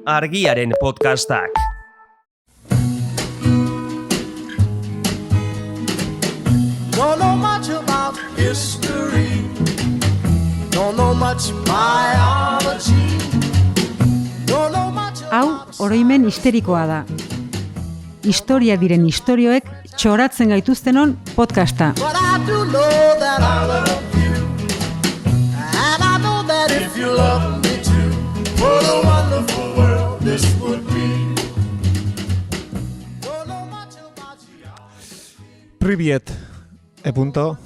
Argiaren podcastak. Don't know much about history. Don't know much biology. Don't know much Hau, oroimen histerikoa da. Historia diren istorioek txoratzen gaituztenon podcasta. But I do know that I love you. And I know that if you love me too, what a wonderful world this would be. Don't know much about you. Priviet, punto.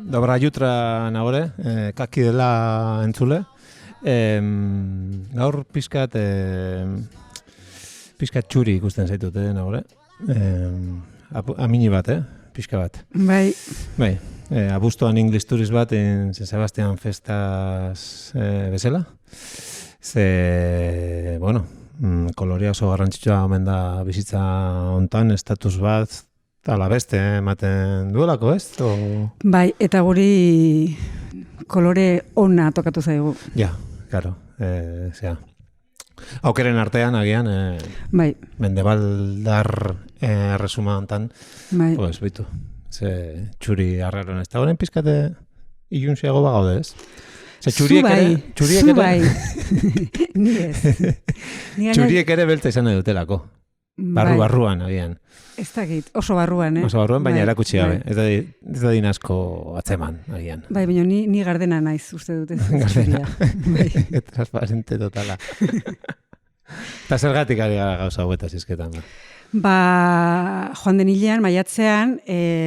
Dobra jutra nagore, kaki dela entzule. Gaur pizkat txuri ikusten zaitut, nagore. Amini bat, pizka bat. Bai, Bai, abuztuan English Tourist bat en San Sebastian festas bezala. Ze, bueno, kolorea oso garrantzitsua omen da bizitza hontan, estatus bat, ala beste ematen duelako, ez? bai, eta guri kolore ona tokatu zaigu. Ja, claro, zera. Aukeren artean, agian, Bai, mendebaldar resuma hontan, bai. pues, bitu, ze txuri arraroan ez da horren pizkate ilunziago bagaude, ez? Ze txuriek Zu bai. Ni ez. Ni gana- txuriek ere belta izan nahi dutelako. Bai. Barruan, agian. Ez dakit, oso barruan, Oso barruan, baina Bai, erakutsi gabe. bai. Ez da din asko atzeman, agian. Bai, baina ni gardena naiz, uste dut ez. Gardena. Bai. Transparente totala. Eta zergatik ari gara gauza hauetaz izketan. Joan den hilean, maiatzean,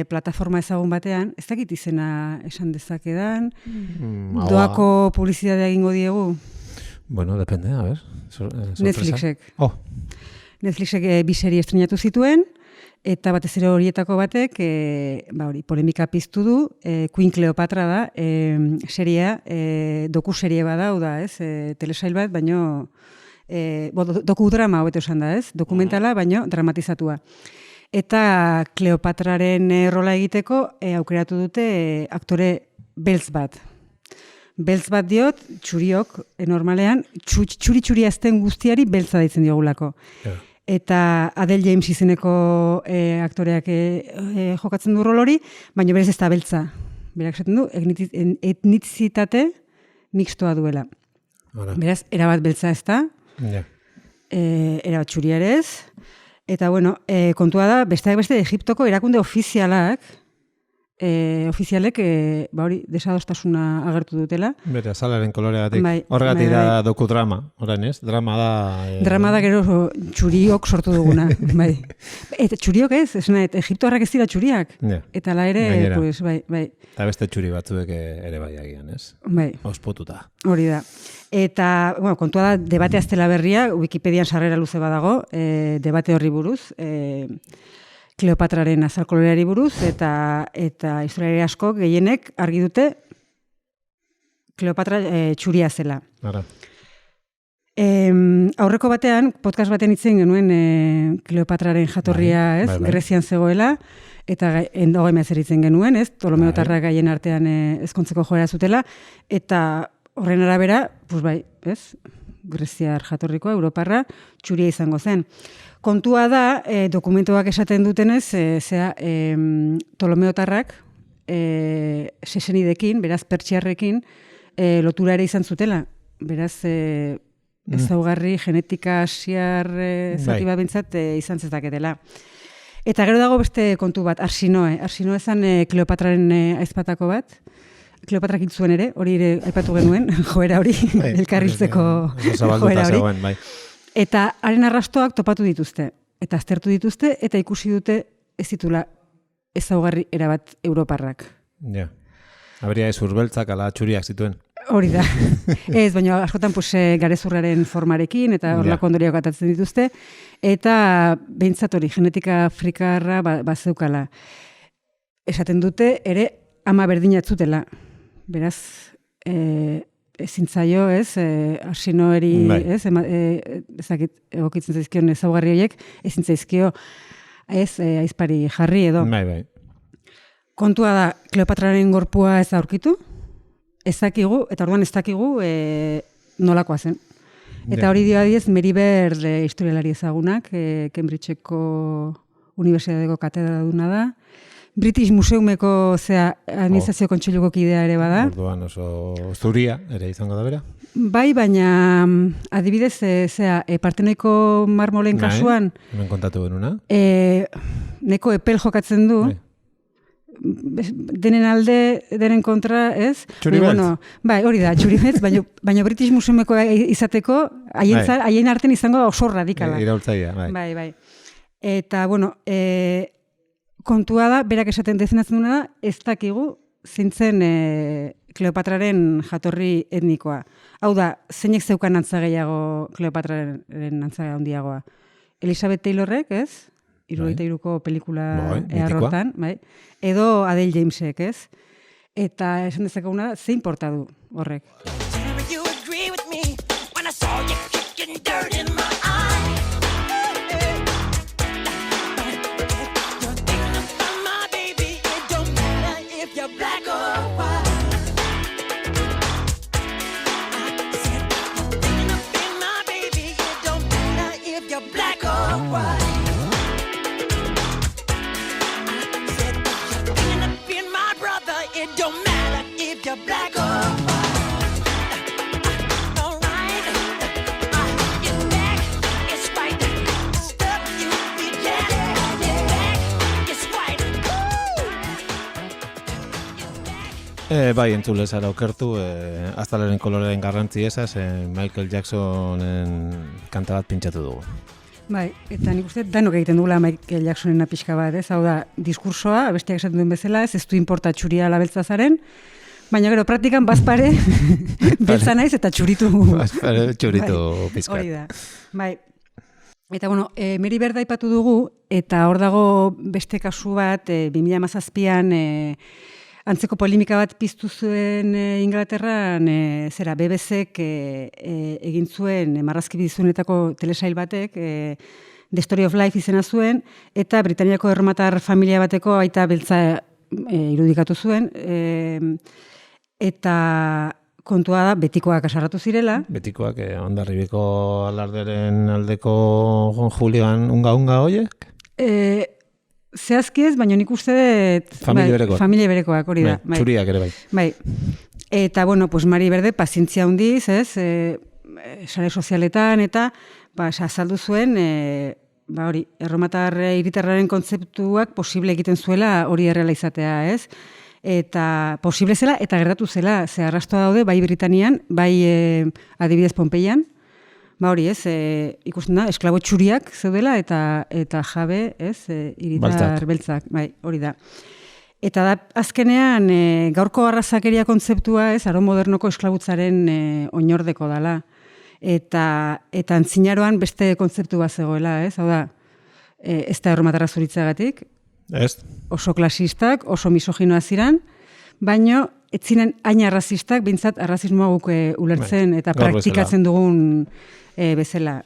plataforma ezagun batean, ez dakit izena esan dezakedan, doako publizitatea egingo diegu, Bueno, depende, a ver. Netflixek. Oh, Netflixek bi serie estrenatu zituen, eta batez ere horietako batek, polemika piztu du, Queen Cleopatra da, seria, doku serie bada, hau da, ez, telesail bat, baino, dokudrama hobeto esan da, ez, dokumentala, baino dramatizatua. Eta Kleopatraren rola egiteko aukeratu dute aktore beltz bat. Beltz bat diot, txuriok, normalean, txuri azten guztiari beltza deitzen diogulako. yeah. Eta Adele James izeneko aktoreak jokatzen du rol hori, baina berez ez da beltza. Berak esaten du, etnizitate mixtoa duela. Ara, Beraz, erabat beltza ez da, ja. erabat txuria ere ez. Eta, bueno, kontua da, besteak beste Egiptoko erakunde ofizialek, desadostasuna agertu dutela. Bere, azalaren koloreagatik. Bai, Horregatik bai, da bai. dokudrama, orain ez? Drama da... Drama da gero txuriok sortu duguna. Bai. Eta txuriok ez, Egiptoarrak ez dira txuriak. Ja. Eta la ere, Gainera. pues, bai, Eta beste txuri batzuek ere bai agian, ez? bai, Auspotuta. hori da. Eta, bueno, kontua da, debate aztela berria, Wikipedian sarrera luze badago, debate horri buruz, Kleopatraren azalkoloreari buruz, eta historiari asko gehienek argi dute Kleopatra txuria zela. Ara. Aurreko batean, podcast batean itzen genuen Kleopatraren jatorria, Bai, ez, bai, bai. Grezian zegoela, eta hogei mezera itzen genuen, ez, Ptolomeotarrak gaien artean ezkontzeko joera zutela, eta horren arabera, pues bai, ez, Greziar jatorrikoa, Europarra, txuria izango zen. Kontua da, dokumentuak esaten dutenez, Ptolomeotarrak sesenidekin, beraz pertsiarrekin, lotura ere izan zutela. Beraz, ezaugarri genetika asiar zati bat bintzat izan zezaketela. Eta gero dago beste kontu bat, Arsinoe. Arsinoe zen Kleopatraren aizpatako bat. Kleopatrak hil zuen ere, hori ere aipatu genuen, joera hori, elkarrizteko joera hori. Zegoen, bai. Eta haren arrastoak topatu dituzte, eta aztertu dituzte, eta ikusi dute ez ditula ezaugarri erabat europarrak. Ja. Habria ez urbeltzak ala txuriak zituen. Hori da. Ez, baina askotan garezurraren formarekin, eta horlako ondoriak atatzen dituzte, eta behintzat hori, genetika afrikarra bazeukala. Esaten dute, ere, ama berdinatzutela. Beraz, ezin zaio, ez, Arsinoeri, Bai. ez, ezakit egokitzen zaizkion ezaugarri horiek, ezin zaizkio, ez, aizpari jarri edo. Bai, bai. Kontua da, Kleopatraren gorpua ez da aurkitu, ez dakigu, eta orduan ez dakigu nolakoa zen. Eta hori dio adiez Mary Bird historialari ezagunak, Cambridgeko Unibertsitateko katedraduna da. British Museumeko administrazio kontseiluko kidea ere bada. Orduan oso zuria ere izango da bera. Bai, baina adibidez, Partenoiko marmolen kasuan, hemen kontatu benuna. neko epel jokatzen du, denen alde, denen kontra, ez? Txuri beltz. Bai, hori da, txuri beltz, baina British Museumeko izateko, haien arten izango da oso radikala. Iraultzaia, bai. Bai. Eta, kontua da, berak esaten defendatzen duena da, ez dakigu zintzen Kleopatraren jatorri etnikoa. Hau da, zeinek zeukan antza gehiago Kleopatraren antza handiagoa. Elizabeth Taylorrek, ez? 73ko pelikula eharrotan, bai. Edo Adele Jamesek, ez? Eta esan dezakeguna, ze importa du horrek. Bai, entzule zara okertu, aztaleren koloreen garrantzi esaz, Michael Jacksonen kanta bat pintxatu dugu. Bai, eta nik uste danok egiten dugula Michael Jacksonen pixka bat, ez? Hau da, diskursoa, besteak esaten duen bezala, ez du importa txuria ala beltza zaren, baina gero praktikan bazpare beltza naiz eta txuritu. Bazpare txuritu pizkat. Hori da, bai. Eta Mary Bird aipatu dugu, eta hor dago beste kasu bat, 2017an antzeko polemika bat piztu zuen Inglaterran, BBC-ek egin zuen marrazki bidizunetako telesail batek, The Story of Life izena zuen, eta Britaniako erromatar familia bateko aita beltza irudikatu zuen, eta kontua da, betikoak asarratu zirela. Betikoak, Hondarribiko alarderen aldeko juligan unga hoiek? Zehazki ez, baina nik uste dut... Familia berekoak, hori da. Txuriak ere bai. Bai. Eta, Mari Berde, pazientzia hundiz, ez, sare sozialetan, eta, azaldu zuen, hori, erromatar hiritarraren kontzeptuak posible egiten zuela hori erreala izatea, ez? Eta posible zela, eta gertatu zela, ze arrastoa daude, bai Britanian, bai adibidez Pompeian, hori ez, ikusten da, esklabo txuriak zeudela eta jabe, ez, hiritar beltzak, bai, hori da. Eta da, azkenean, gaurko arrazakeria kontzeptua, ez, aro modernoko esklabutzaren oinordeko dala. Eta antzinaroan beste kontzeptu bat zegoela, ez, hau da, ez da erromatarra zuritzagatik, oso klasistak, oso misoginoa ziran, baino, ez ziren hain arrazistak, bintzat arrazismoa guk ulertzen eta praktikatzen dugun bezala.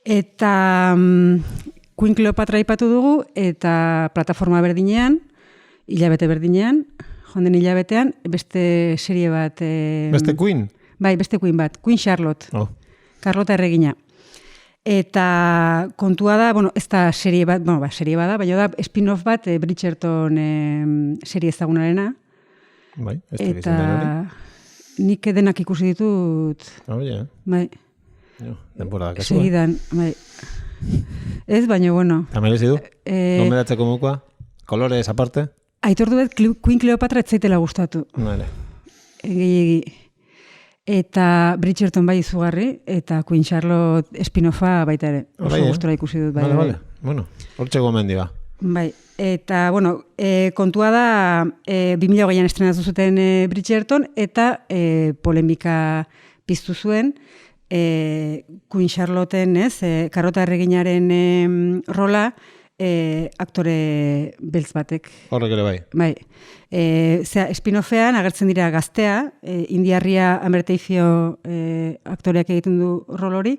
Eta Queen Cleopatra aipatu dugu, eta plataforma berdinean, hilabete berdinean, joan den hilabetean, beste serie bat... Beste Queen? Bai, beste Queen bat, Queen Charlotte, Carlota erregina. Eta kontua da, ez da serie bat, serie bada, baina da spin-off bat Bridgerton serie ezagunarena. Bai, ez da eta nik denak ikusi ditut. Bai. Temporada kasua. Segidan, bai. Ez, baina, Eta merezi du? Gomeratzeko mukua? Kolorez aparte? Aitortu bet, Queen Cleopatra ez zaitela gustatu. Vale. Egi. Eta Bridgerton bai izugarri, eta Queen Charlotte spin-offa baita ere. Oso gustora ikusi dut. Vale. Hortxe gomendia. Bai, eta, kontua da 2008an estrenatu zuten Bridgerton, eta polemika piztu zuen Queen Charlotten, Carlota erreginaren rola aktore beltz batek. Horrek ere bai. Bai. Spin-offean agertzen dira gaztea, indiarria Amerteizio aktoreak egiten du rol hori,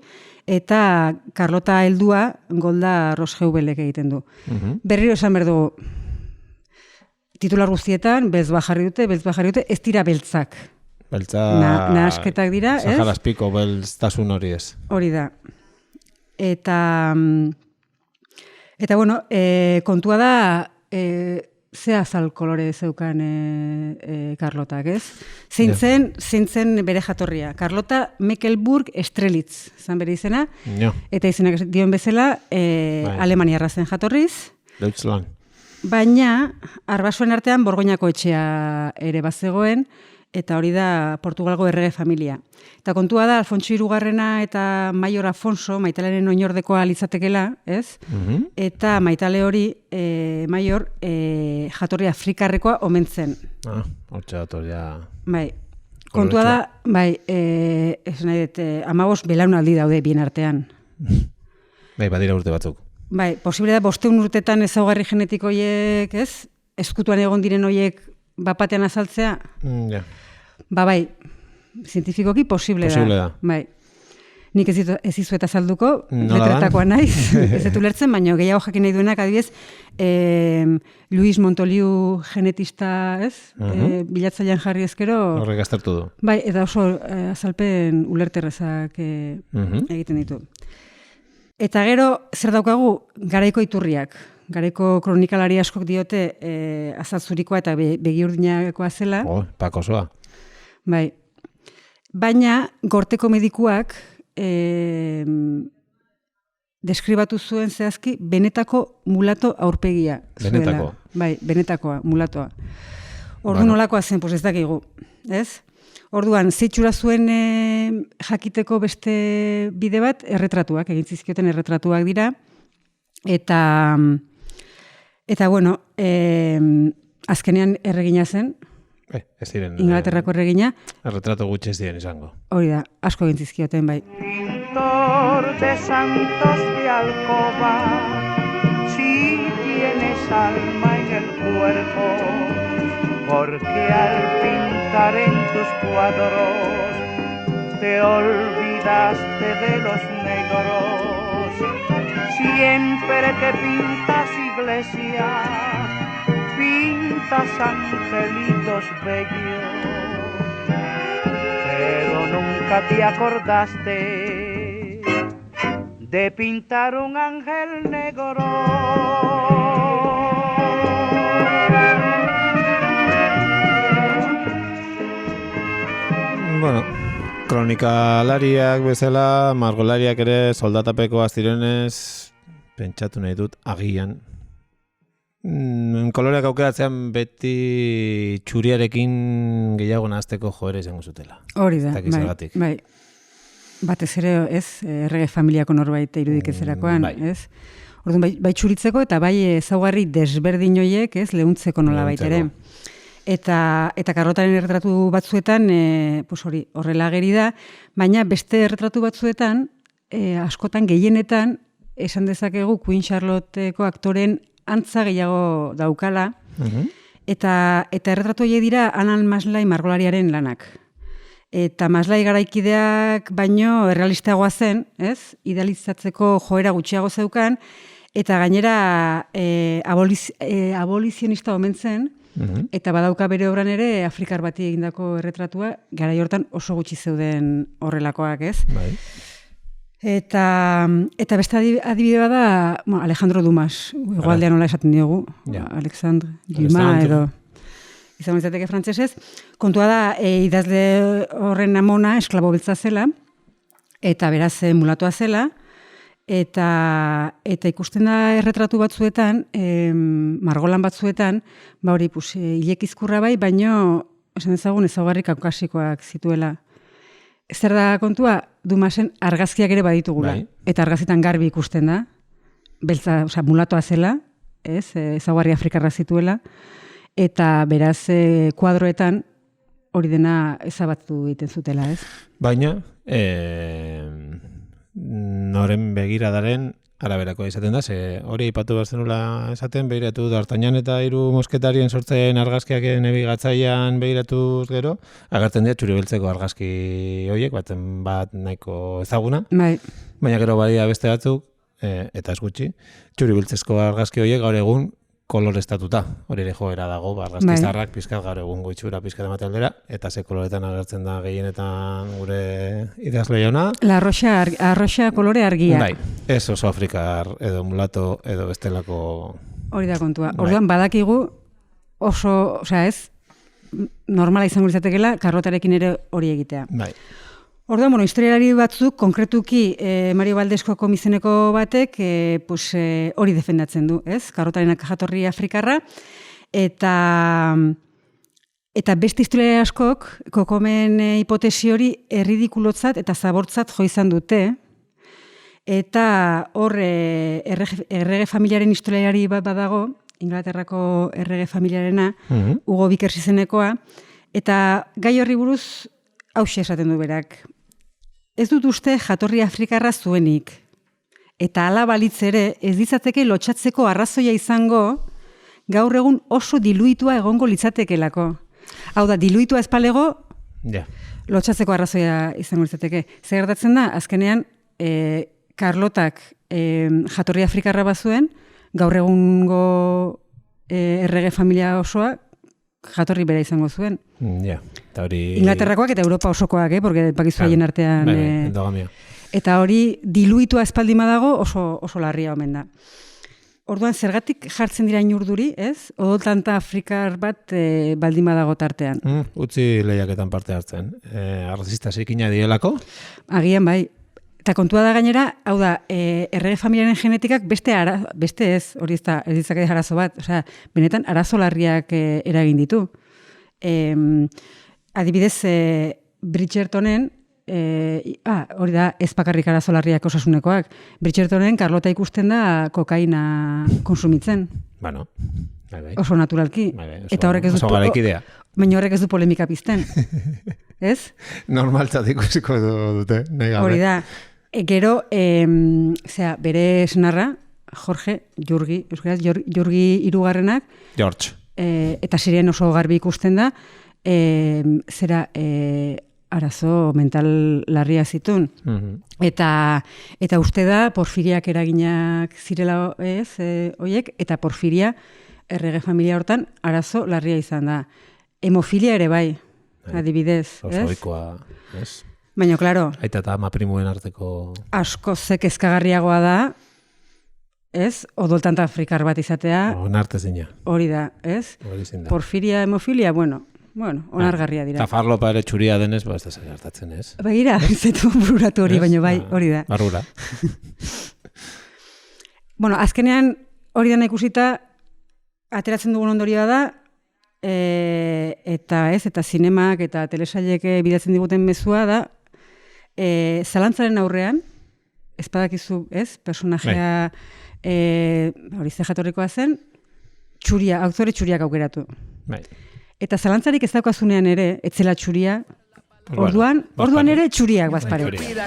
eta Carlota heldua Golda Rosheubelek egiten du. Berriro esan behar dugu, titular guztietan, beltz bajarri dute, ez dira beltzak. Beltza nahasketak dira, ez? Saharazpiko beltztasun hori ez. Hori da. Eta bueno, kontua da, ze azal kolore zeukan Karlotak, ez? Zein zen bere jatorria. Karlota Mecklenburg-Strelitz zan bere izena, eta izenak dion bezala Alemaniarra zen jatorriz. Deutschland. Baina, arbasoen artean Borgoñako etxea ere bazegoen, eta hori da Portugalgo errege familia. Eta kontua da, Alfonso Hirugarrena eta Maior Afonso, Maitaleren oinordekoa litzatekela, ez? Eta Maitale hori, Maior, jatorri afrikarrekoa omen zen. Hortxe jatorria... Bai, kontua da, ez nahi dut, 15 belaunaldi daude bien artean. Bai, badira urte batzuk. Bai, posible da, 500 urtetan ezaugarri genetiko horiek, ez? Eskutuan egon diren horiek bapatean azaltzea? Ja. Bai, zientifikoki posible da. Bai. Nik ez izuet azalduko, letretakoa naiz, ez dut ulertzen, baina gehiago jakin nahi duenak, adibidez, Luis Montoliu genetista, ez? Bilatzailean jarri ezkero... Horrek aztertu du. Bai, eta oso azalpen ulerterrezak egiten ditu. Eta gero, zer daukagu, garaiko iturriak. Garaiko kronikalari askok diote azaltzurikoa eta begiurdinakoa zela. Pakosoa. Bai. Baina, gorteko medikuak deskribatu zuen zehazki benetako mulato aurpegia zuela. Benetako? Bai, benetakoa, mulatoa. Ordu nolakoa zen, ez dakigu, ez? Orduan, zeitxura zuen jakiteko beste bide bat, erretratuak, egin zizkioten erretratuak dira, eta bueno, azkenean erregina zen, ez ziren... Inglaterrako erregina. Erretratu gutxi ez diren izango. Hori da, asko egin zizkioten, bai. Pintor de santos de alcoba, si tienes alma en el cuerpo, porque al pintar en tus cuadros te olvidaste de los negros. Siempre que pintas iglesias, pintas angelitos bellos, pero nunca te acordaste de pintar un ángel negro. Bueno, kronikalariak bezala, margolariak ere soldatapekoa zirenez, pentsatu nahi dut, agian. Koloreak aukeratzean beti txuriarekin gehiago nahazteko joera izango zutela. Hori da, bai. Batez ere, ez, errege familiako norbait irudik ezerakoan, ez? Orduan, bai txuritzeko eta bai ezaugarri desberdin horiek, ez, lehuntzeko nola baitere. Eta Karlotaren erretratu batzuetan, horrela ageri da, baina beste erretratu batzuetan, askotan gehienetan, esan dezakegu Queen Charlotteko aktoren antza gehiago daukala, eta erretratu horiek dira Anan Maslay margolariaren lanak. Eta Maslay garaikideak baino errealistagoa zen, ez? Idealizatzeko joera gutxiago zeukan, eta gainera abolizionista omen zen, eta badauka bere obran ere Afrikar bati egindako erretratua, garai hortan oso gutxi zeuden horrelakoak, ez? Bai. Eta beste adibide bada, Alejandro Dumas, igualdean nola esaten diogu, Alexandre Dumas edo izan izateke frantsesez. Kontua da, idazle horren amona esklabo beltza zela, eta beraz mulatoa zela, eta ikusten da erretratu batzuetan, margolan batzuetan, hori ilekizkurra bai, baino esan ezagun ezaugarri kaukasikoak zituela. Zer da kontua, Dumasen argazkiak ere baditugula. Bai. Eta argazietan garbi ikusten da, beltza, mulatoa zela, ezaugarri afrikarra zituela, eta beraz kuadroetan hori dena ezabatu egiten zutela, ez? Baina, noren begiradaren araberakoa izaten da, ze hori aipatu behar zenula esaten, begiratu D'Artagnan eta 3 mosketarien sortzen argazkiak nabigatzailean begiratuz gero, agertzen dira txuri beltzeko argazki horiek, bat nahiko ezaguna, baina gero badia beste batzuk, eta ez gutxi, txuri beltzezko argazki horiek gaur egun koloreztatuta, hori ere joera dago, argazkizarrak pizkat gaur egungo itxura pizkat emate aldera, eta ze koloretan agertzen da gehienetan gure idazle jauna. La arroxa kolore argia. Bai, ez oso afrikar edo mulato edo bestelako... Hori da kontua. Orduan badakigu oso, ez, normala izango litzatekeela karlotarekin ere hori egitea. Bai. Orduan, historialari batzuk, konkretuki Mario Valdesko komisioneko batek hori defendatzen du, ez? Karrotarenak jatorri afrikarra, eta beste historialari askok kokomen hipotesi hori erridikulotzat eta zabortzat jo izan dute, eta hor errege familiaren historialari bat badago, Inglaterrako errege familiarena, Hugo Vickers izenekoa, eta gai horri buruz hauxe esaten du berak. Ez dut uste jatorri afrikarra zuenik. Eta hala balitz ere, ez ditzateke lotxatzeko arrazoia izango, gaur egun oso diluitua egongo litzatekelako. Hau da, diluitua espalego, lotxatzeko arrazoia izango litzateke. Zer gertatzen da, azkenean, Karlotak jatorri afrikarra bazuen, gaur egungo errege familia osoa, jatorri bera izango zuen. Eta hori... Inglaterrakoak eta Europa osokoak, porque bakizu haien artean... endogamia. Eta hori diluitua espaldima dago oso larria omen da. Orduan, zergatik jartzen dira inurduri, ez? Odoltanta afrikar bat baldima dago tartean. Utzi lehiaketan parte hartzen. Arrazista zikina dielako? Agian bai. Eta kontua da gainera, hau da, errege familiaren genetikak beste ez, hori ez ditzakete arazo bat, osea, benetan arazo larriak eragin ditu. Adibidez, Bridgertonen, hori da, ez bakarrik arazo larriak osasunekoak, Bridgertonen Karlota ikusten da kokaina konsumitzen. Bueno, oso naturalki. Eta horrek ez du... Oso garaikidea. Baina horrek ez du polemika pizten. Ez? Normaltzat ikusiko dute, nahi gabe. Hori da. Gero, bere senarra, Jurgi hirugarrenak, George. Eta Sirian oso garbi ikusten da, arazo mental larria zituen. Eta uste da, Porfiriak eraginak zirela horiek, eta Porfiria errege familia hortan arazo larria izan da. Hemofilia ere bai, adibidez. Oso oikoa, ez? Baina, klaro, aita eta ama primuen arteko... Asko kezkagarriagoa da, ez? Odoltanta afrikar bat izatea. Onartezina. Hori da, ez? Porfiria, hemofilia, bueno, onargarria dira. Eta farlopa ere txuria denez, ez da zer hartatzen, ez? Begira, zetu bururatu hori, baina bai, hori da. Barrura. Bueno, azkenean hori dena ikusita, ateratzen dugun ondorioa da, eta zinemak eta telesailek bidatzen diguten mezua da, zalantzaren aurrean, ez badakizu, ez, personajea hori ze jatorrikoa zen, aktore txuriak aukeratu. Eta zalantzarik ez daukazunean ere, etzela txuria, Orduan ere txuriak bazpare.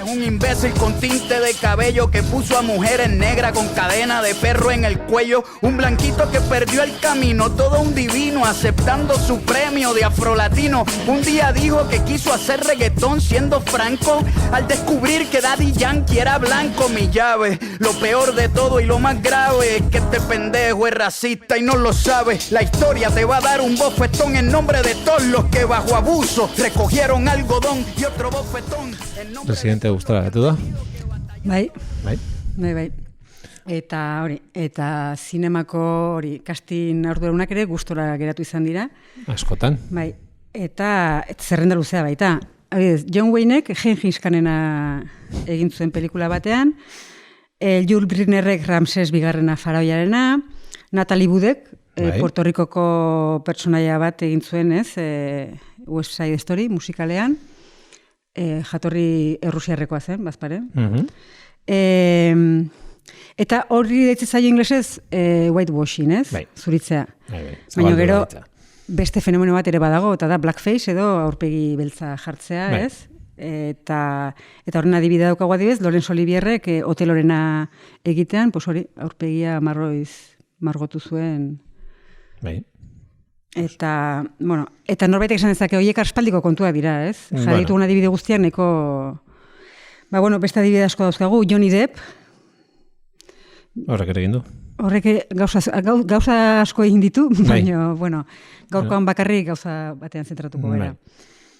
Un imbécil con tinte de cabello que puso a mujeres negras con cadena de perro en el cuello. Un blanquito que perdió el camino, todo un divino aceptando su premio de afrolatino. Un día dijo que quiso hacer reggaetón siendo franco al descubrir que Daddy Yankee era blanco. Mi llave, lo peor de todo y lo más grave es que este pendejo es racista y no lo sabe. La historia te va a dar un bofetón en nombre de todos los que bajo abuso recogieron algo y otro bofetón. Presidente gustora gatu da? Bai. Eta hori, eta zinemako hori, casting ardurunak ere gustora geratu izan dira. Askotan. Bai. Eta zerrenda luzea baita. John Waynek Gengis Khanena egin zuen pelikula batean, Jules Brynnerrek Ramses bigarrena faraoiarena, Natalie Woodek Puerto Ricoko pertsonaia bat egin zuen, ez? West Side Story musikalean, jatorri errusiarrekoa zen, bazpare. Eta horri deitzen zaio inglesez whitewashing, ez? Zuritzea. Baina gero beste fenomeno bat ere badago, eta da blackface edo aurpegi beltza jartzea, ez? Eta horren adibide daukagu adibidez, Laurence Olivierrek Otelorena egitean, hori, aurpegia margotu zuen. Bai. Eta norbaitek esan dezake horiek aspaldiko kontua dira, ez? Jarritu una adibide guztiak neko... beste adibide asko dauzkagu, Johnny Depp. Horrek ere egin du. Horrek gauza asko egin ditu, baina, bueno, gaurkoan bakarrik gauza batean zentratuko gara.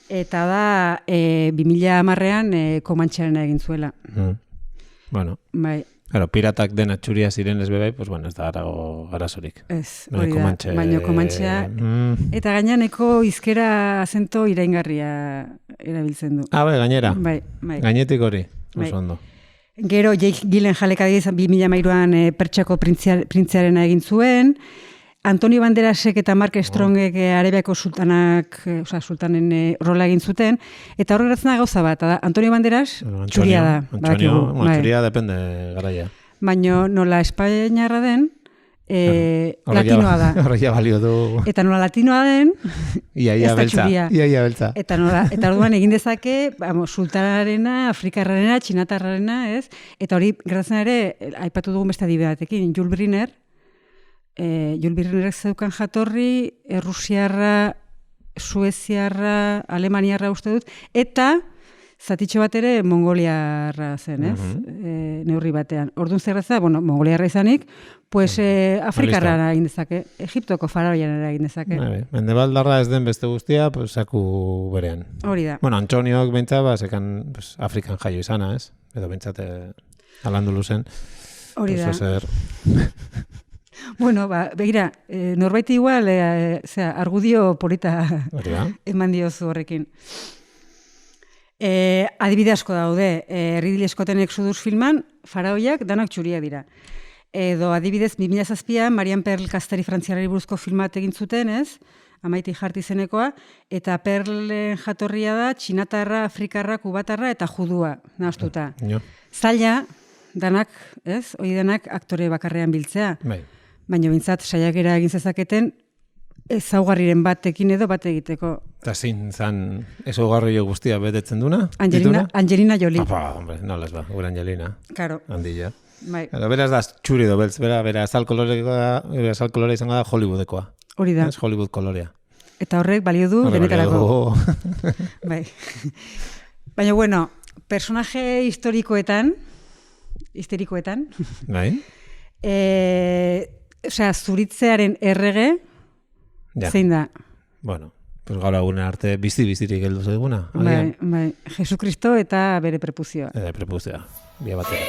Eta da, 2010an Komantxearena egin zuela. Bueno. Bai. Claro, piratak dena txuria ziren ez bebai, pues bueno, ez da arazorik. Ez, hori da, baina Komantxea, eta gaineaneko izkera azento iraingarria erabiltzen du. Bai, gainera. Bai. Gainetik hori, oso ondo. Gero, Jake Gyllenhaal adiez 2013an Pertsiako printzearena egin zuen, Antonio Banderasek eta Mark Strongek Arabiako sultanen rola egin zuten, eta hor geratzen da gauza bat, Antonio Banderas txuria da. Txuria depende garaia. Baina nola espainiarra den, latinoa da. Horreia balio du. Eta nola latinoa den, Iaia beltza. Eta orduan egin dezake, sultanarena, afrikarrarena, txinatarrarena, ez? Eta hori geratzen ere, aipatu dugun beste adibidatekin, Jules Briner, Jules Briner zeukan jatorri, Rusiarra, Sueziarra, Alemaniarra uste dut, eta zatitxo bat ere Mongoliarra zen, ez? Neurri batean. Orduan zer da, Mongoliarra izanik, pues Afrikarra egin dezake, Egiptoko faraoian egin dezake. Mendebaldarra ez den beste guztia, pues saku berean. Hori da. Bueno, Antoniok beintza, sekan Afrikan jaio izana, ez? Edo beintzate alandu luzen. Hori da. Bueno, begira, norbait igual, argudio polita eman diozu horrekin. Adibide asko daude, Ridley Scotten Exodus filman, faraoiak danak txuria dira. Edo adibidez, 2007an, Marian Pearl Kasteri frantziarari buruzko filmat egin zuten, ez? Amaiti jarti zenekoa, eta Perlen jatorria da, txinatarra, afrikarra, kubatarra eta judua, nahaztuta. Zaila, danak, ez? Hoi denak aktore bakarrean biltzea. Baina bintzat saiakera egin zezaketen ezaugarriren batekin edo bat egiteko. Eta zin zan ezaugarri guztia betetzen duna? Angelina Jolie. Hombre, no les va, gure Angelina. Claro. Handilla. Beraz da txuri do beltz, bera azal kolore izango da Hollywoodekoa. Hori da. Ez Hollywood kolorea. Eta horrek balio du denetarako. Bai. Baina, bueno, personaje histerikoetan, bai? Zuritzearen errege, zein da? Bueno, pues gaur agune arte bizi-bizirik heldu zaiguna. Bai, Jesukristo eta bere prepuzioa. Bia batera.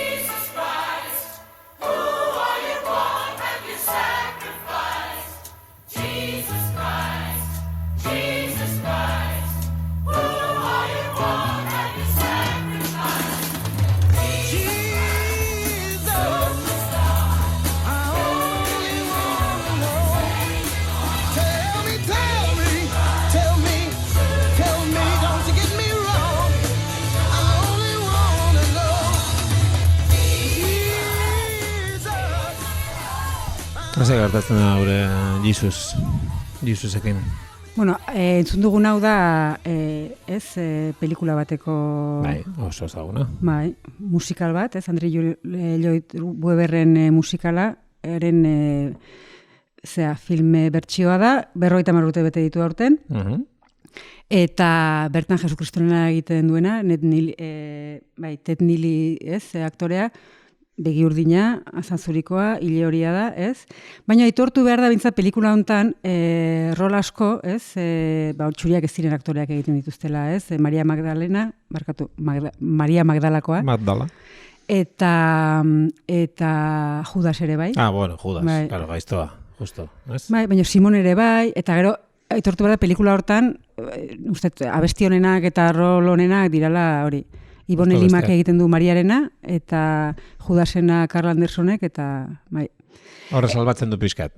Hase gertatzen da gure Jesusekin. Bueno, entzun dugun hau da, pelikula bateko... Bai, oso ezaguna. Bai, musikal bat, Andrew Lloyd Webberren musikala, eren film bertsioa da, 50 urte bete ditu aurten, eta bertan Jesukristorena egiten duena, Ted Neely, aktorea, begi urdina, azazurikoa, hile horia da, ez? Baina aitortu behar da bintzat pelikula hontan rol asko, ez? Txuriak ez ziren aktoreak egiten dituztela, ez? Maria Magdalakoa. Magdala. Eta Judas ere bai. Bueno, Judas, claro, gaiztoa, justo, ez? Bai, baina Simon ere bai, eta gero aitortu behar da pelikula hortan, abesti honenak eta rol honenak dirala hori. Ibone Limak egiten du Mariarena, eta Judasena Carl Andersonek, eta bai. Horre salbatzen du pixkat.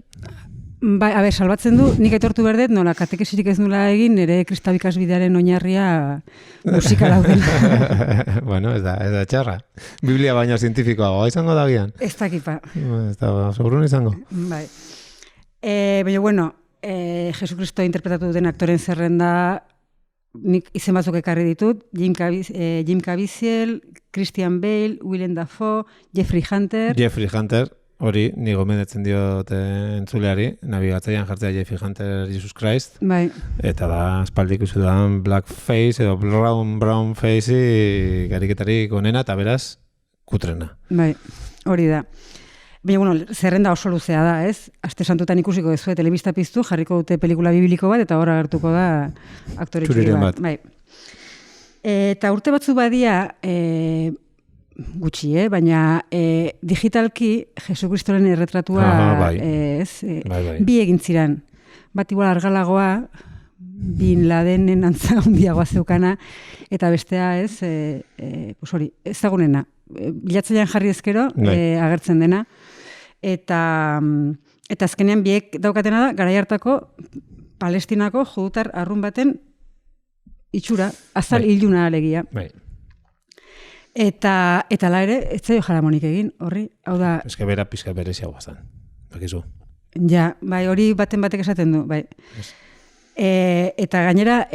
Bai, salbatzen du, nik aitortu berdet, nola katekesirik ez nula egin, nire kristabikasbidearen oinarria musikala dauden. Bueno, ez da txarra. Biblia baino zientifikoa, izango da gian. Ez dakipa. Ez da, sobrun izango. Bai. Baina, bueno, Jesukristo interpretatu den aktoren zerrenda, nik izen batzuk ekarri ditut, Jim Caviezel, Christian Bale, Willem Dafoe, Jeffrey Hunter, hori, ni gomendatzen diote entzuleari, nabigatzaian jartzea Jeffrey Hunter Jesus Christ, bai. Eta da, espaldik usu da blackface edo brown face gariketarik onena, eta beraz, kutrena. Bai, hori da. Baina, bueno, zerrenda oso luzea da, ez? Aste santutan ikusiko dezue telebista piztu, jarriko dute pelikula bibliko bat, eta hor agertuko da aktore txuri bat. Bai. Eta urte batzu badia, gutxi, baina digitalki Jesukristoren erretratua bai. Bi egin ziren. Bat igual argalagoa, Bin Ladenen antza handiagoa zeukana, eta bestea hori, ezagunena. Bilatzailean jarri ezkero, agertzen dena. Eta azkenean biek daukatena da, garai hartako Palestinako judutar arrun baten itxura, azal iluna alegia. Bai. Eta la ere, ez zaio jaramonik egin, horri, hau da... Ez que bera pizka berezia guazan, bakizu. Ja, bai, hori batek esaten du, bai. Yes. Eta gainera,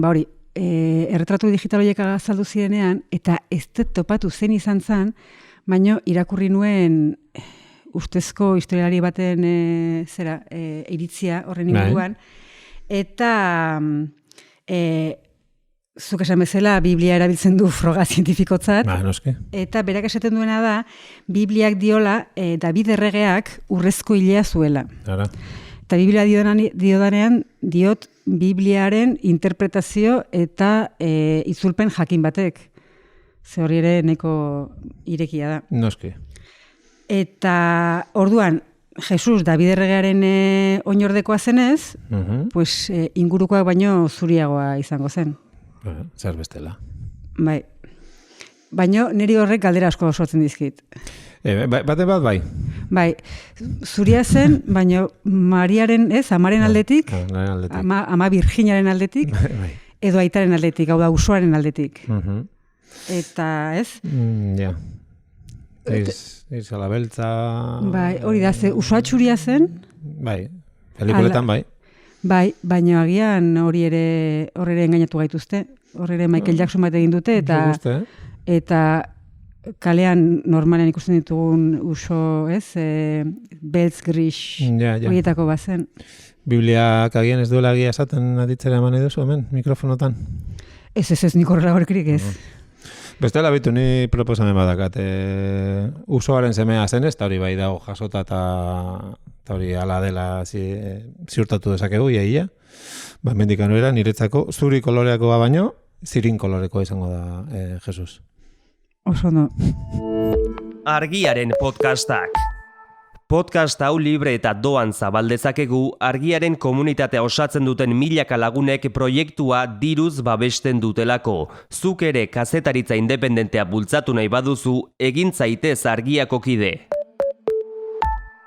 hori, erretratu digital horiek azaldu zirenean, eta ez dut topatu zen izan zen, baino irakurri nuen ustezko historialari baten iritzia horren inguruan, eta zuk esan bezala Biblia erabiltzen du froga zientifikotzat, eta berak esaten duena da, Bibliak diola David erregeak urrezko hilea zuela. Eta Biblia diodanean diot Bibliaren interpretazio eta itzulpen jakin batek. Ze hori ere neko irekia da. Noski. Eta orduan, Jesus David erregearen oinordekoa zenez, pues ingurukoak baino zuriagoa izango zen. Zer bestela. Bai. Baino niri horrek galdera asko sortzen dizkit. Bate bat bai. Bai, zuria zen, baina Mariaren, amaren aldetik, ama Virginiaren aldetik, edo aitaren aldetik, hau da, usoaren aldetik. Eta, ez? Ja. Izala beltza... Bai, hori da, ze usoa txuria zen? Bai, pelikuletan bai. Bai, baina agian hor ere engainatu gaituzte. Hor ere Michael Jackson bat egin dute, eta kalean normalean ikusten ditugun uso, beltz gris horietako bazen. Bibliak agian ez duela egia esaten aditzera eman edo hemen, mikrofonotan? Ez, nik horrela horkirik ez. Bestela bitu ni proposamen badakat. Usoaren semea zen ez, eta hori bai dago jasota eta hori ala dela ziurtatu dezakegu, iaia. Mendikan era niretzako zuri koloreakoa baino, zirin kolorekoa izango da Jesus. Oso no. Argiaren podcastak. Podcast hau libre eta doan zabaldezakegu Argiaren komunitatea osatzen duten milaka lagunek proiektua diruz babesten dutelako. Zuk ere kazetaritza independentea bultzatu nahi baduzu, egin zaitez Argiako kide.